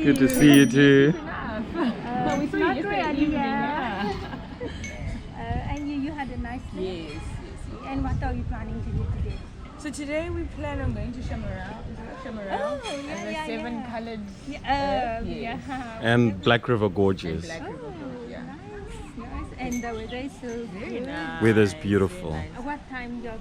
Good to see you too. We saw you yesterday evening. And you had a nice day? Yes. And what are you planning to do today? So today we plan on going to Chamarel. Is it Chamarel? Oh, yeah, and the yeah, seven yeah. coloured Yeah. And Black River Gorges. Black River. Yeah. Nice. And the weather is so Very good. nice. Weather's beautiful. Very nice. What time you're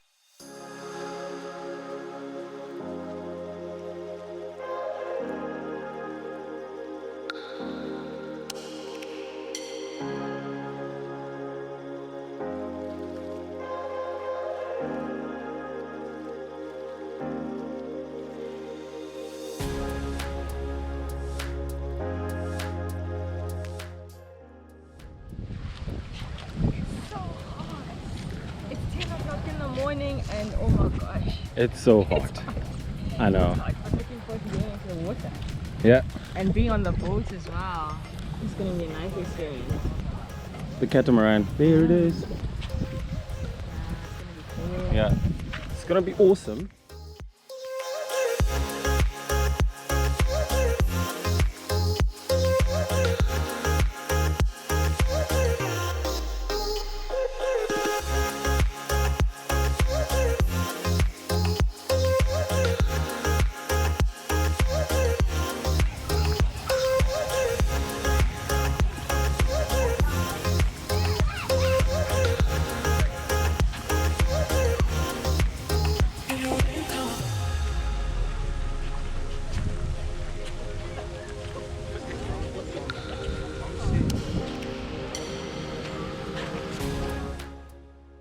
It's 10 o'clock in the morning and oh my gosh. It's so hot. I know. I'm looking forward to going into the water. Yeah. And being on the boat as well. It's going to be a nice experience. The Catamaran. There it is. Yeah. It's gonna be awesome.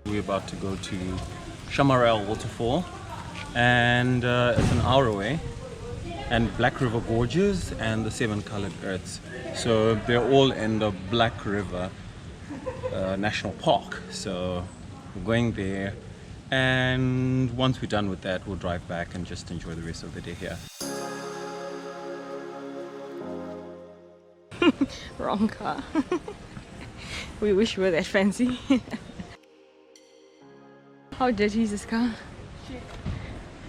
We're about to go to Chamarel Waterfall, and it's an hour away, and Black River Gorges and the Seven Colored Earths. So they're all in the Black River National Park. So we're going there, and once we're done with that, we'll drive back and just enjoy the rest of the day here. Wrong car. We wish we were that fancy. How dirty is this car? Check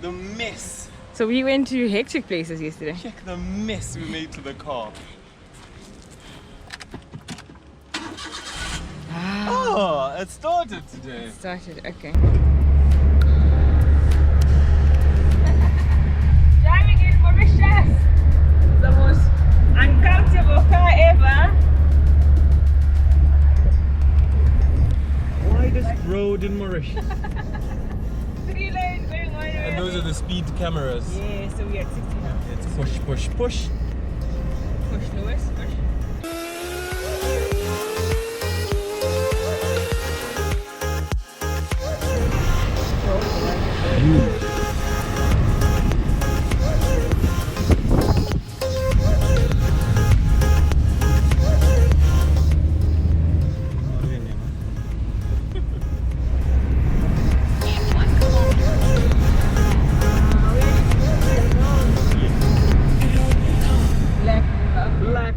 the mess. So we went to hectic places yesterday. Check the mess we made to the car. Oh, it started today. Started, okay. driving in Mauritius? The most uncomfortable car ever. Widest road in Mauritius. 3 lanes going on. And those are the speed cameras. Yeah, so we're at 60 now. It's push, push, push. Push, Lewis, push. Black.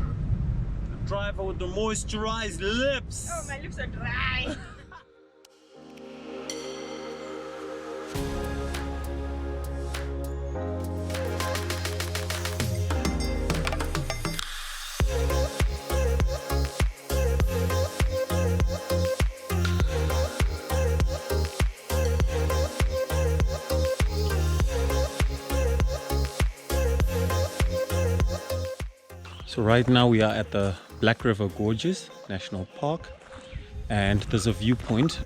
The driver with the moisturized lips. Oh, my lips are dry. So right now we are at the Black River Gorges National Park, and there's a viewpoint.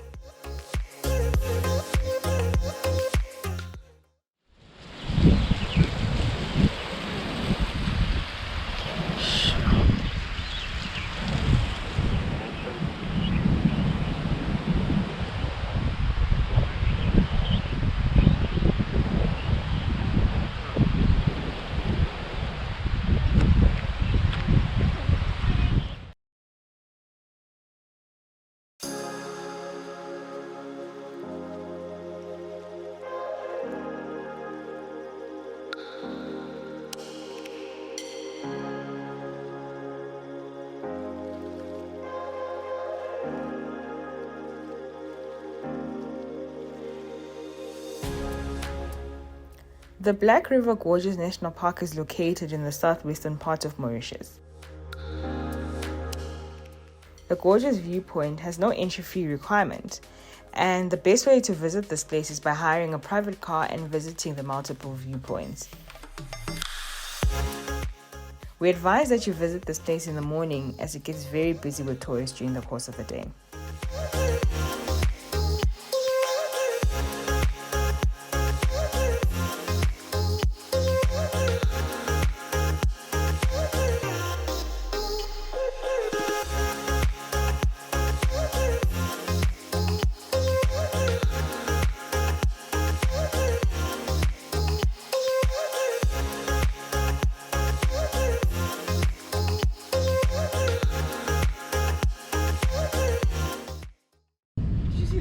The Black River Gorges National Park is located in the southwestern part of Mauritius. The Gorges viewpoint has no entry fee requirement, and the best way to visit this place is by hiring a private car and visiting the multiple viewpoints. We advise that you visit this place in the morning as it gets very busy with tourists during the course of the day.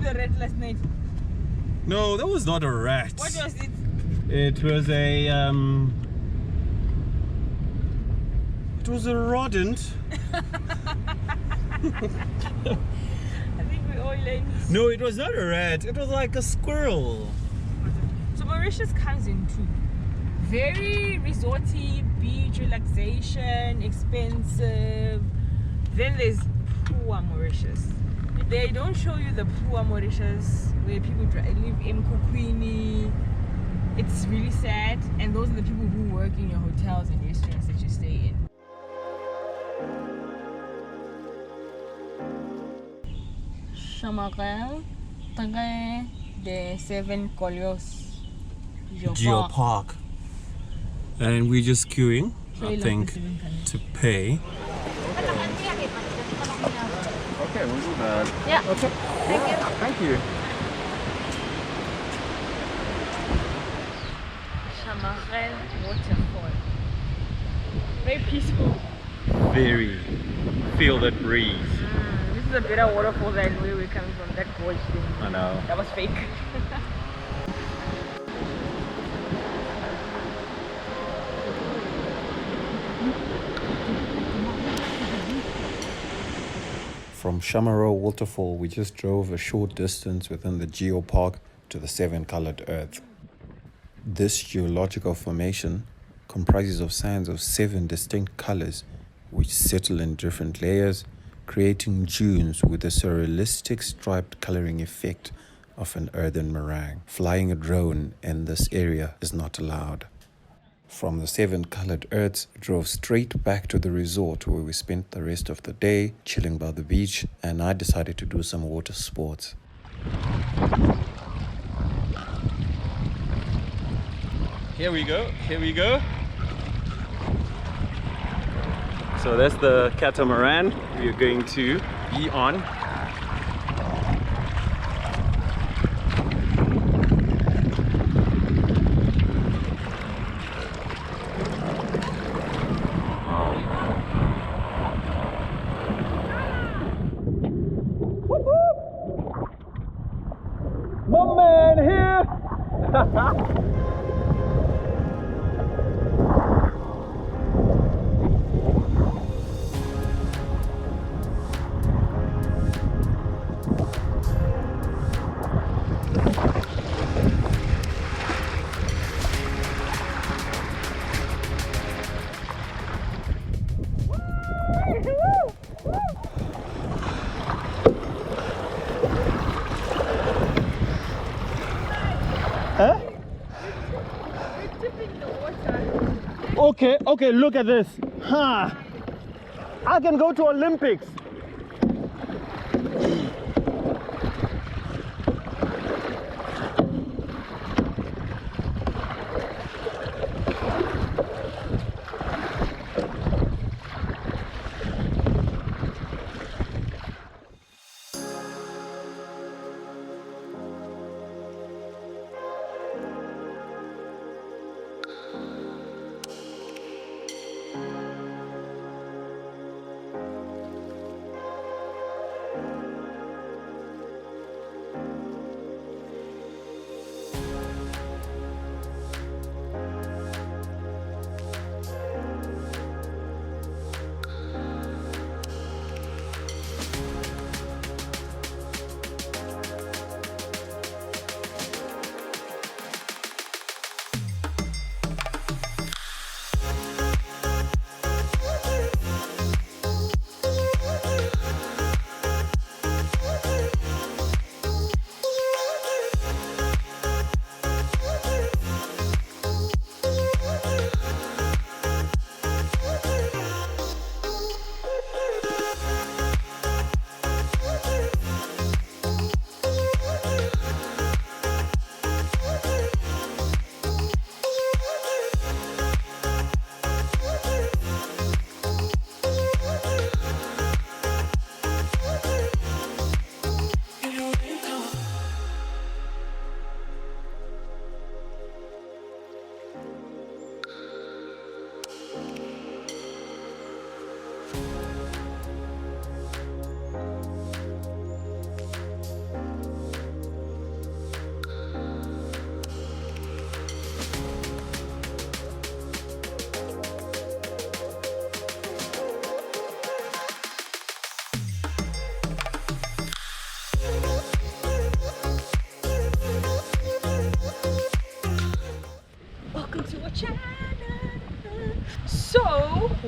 The rat last night. No, that was not a rat. What was it? It was a it was a rodent. I think we all learned. No, it was not a rat. It was like a squirrel. So Mauritius comes in two. Very resorty, beach relaxation, expensive. Then there's poor Mauritius. They don't show you the poor Mauritius where people live in Kukwini. It's really sad, and those are the people who work in your hotels and restaurants that you stay in. Chamarel, the 7 Gorges Geopark. And we're just queuing, I think, to pay. Okay, we'll do that. Yeah. Okay. Thank you. Thank you. Chamarel Waterfall. Very peaceful. Very. Feel that breeze. This is a better waterfall than where we're coming from. That gorge thing. I know. That was fake. From Chamarel Waterfall, we just drove a short distance within the geopark to the 7-colored earth. This geological formation comprises of sands of 7 distinct colors which settle in different layers, creating dunes with the surrealistic striped coloring effect of an earthen meringue. Flying a drone in this area is not allowed. From the 7-colored earths, we drove straight back to the resort where we spent the rest of the day chilling by the beach, and I decided to do some water sports. Here we go. So that's the catamaran we're going to be on. Okay, look at this. I can go to Olympics.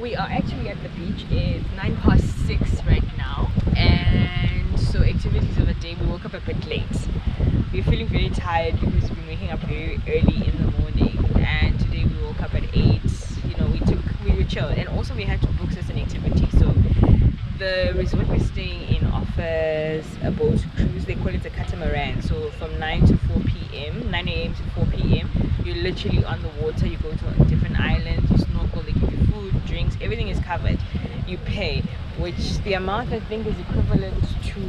We are actually at the beach. It's 6:09 right now, and so activities of the day. We woke up a bit late. We're feeling very tired because we've been waking up very early in the morning, and today we woke up at 8. You know, we were chill, and also we had to book certain activities. So the resort we're staying in offers a boat cruise. They call it a Catamaran. So from 9 to 4 p.m., 9 a.m. to 4 p.m. you're literally on the water. You go to different islands, you snorkel, they give you food, drinks, everything is covered. You pay, which the amount I think is equivalent to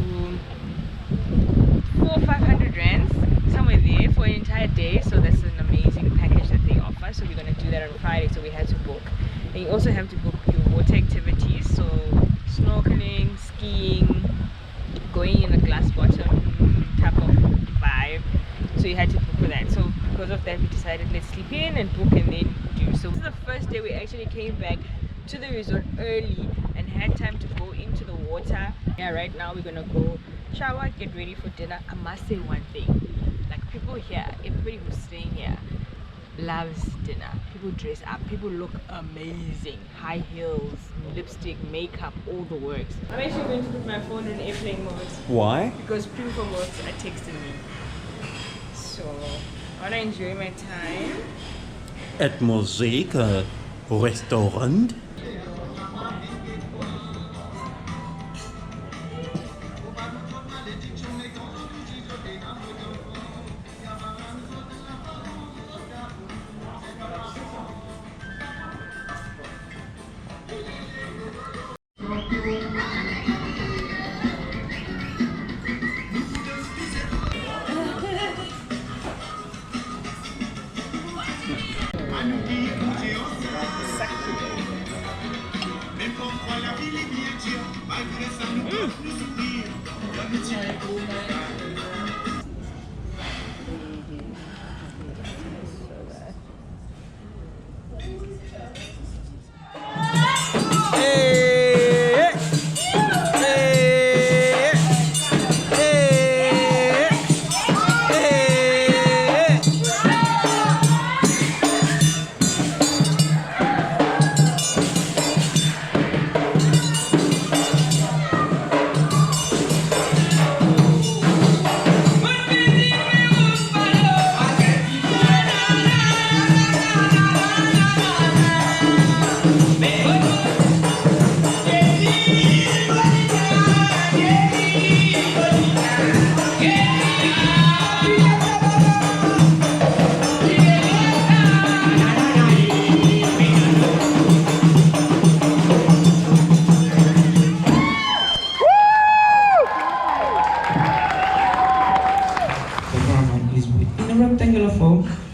400 or 500 rands, somewhere there, for an entire day. So that's an amazing package that they offer. So we're going to do that on Friday, so we had to book. And you also have to book your water activities, so snorkeling, skiing, going in a glass bottom type of vibe. So you had to book for that. So because of that, we decided let's sleep in and book and then do. So this is the first day we actually came back to the resort early and had time to go into the water. Yeah, right now we're gonna go shower, get ready for dinner. I must say one thing, like people here, everybody who's staying here loves dinner. People dress up, people look amazing, high heels, lipstick, makeup, all the works. I'm actually going to put my phone in airplane mode. Why? Because people are texting me. So I want to enjoy my time at Mosaic restaurant.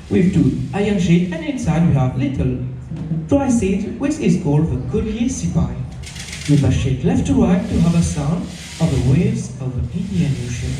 With two iron sheets, and inside we have little dry seed, which is called the collier sipai. We must shake left to right to have a sound of the waves of the Indian Ocean.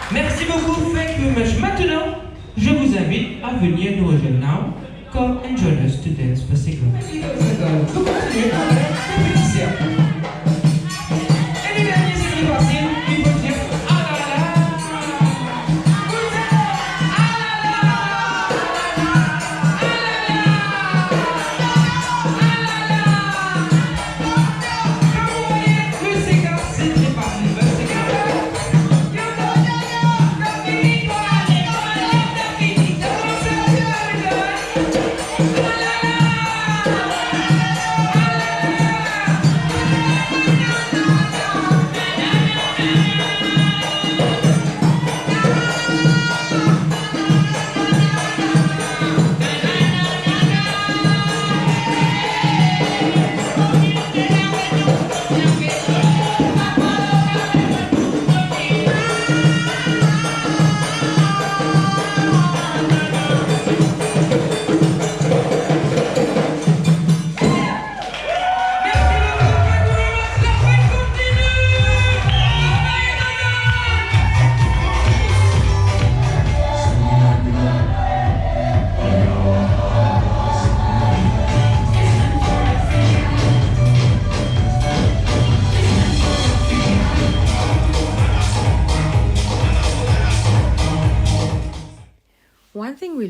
Merci beaucoup, thank you much. Maintenant, je vous invite à venir nous rejoindre now. Come and join us to dance for Sigma. Vous continuez à faire des petits cercles. Et les derniers, c'est plus facile, il faut dire ah là là. Comme vous voyez, le séquence, c'est très facile. Le séquence. Yeah.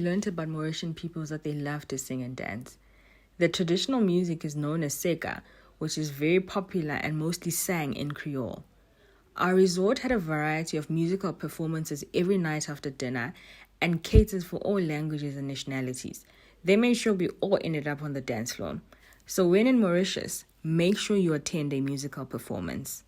learnt about Mauritian people is that they love to sing and dance. The traditional music is known as seka, which is very popular and mostly sang in Creole. Our resort had a variety of musical performances every night after dinner and catered for all languages and nationalities. They made sure we all ended up on the dance floor. So when in Mauritius, make sure you attend a musical performance.